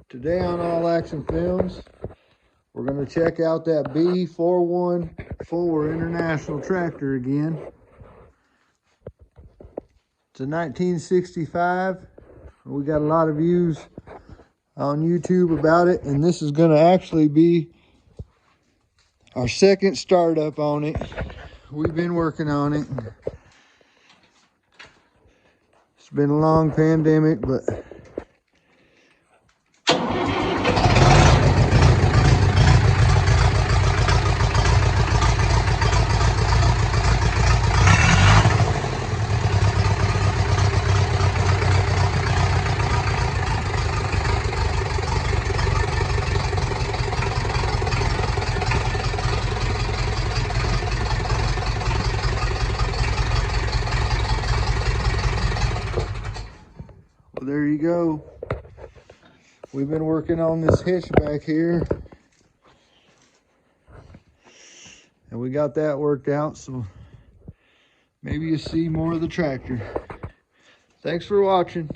Today on All Action Films, we're going to check out that B414 International tractor again. It's a 1965. We got a lot of views on YouTube about it, and this is going to actually be our second startup on it. We've been working on it. It's been a long pandemic, but well, there you go. We've been working on this hitch back here, and we got that worked out, so maybe you see more of the tractor. Thanks for watching.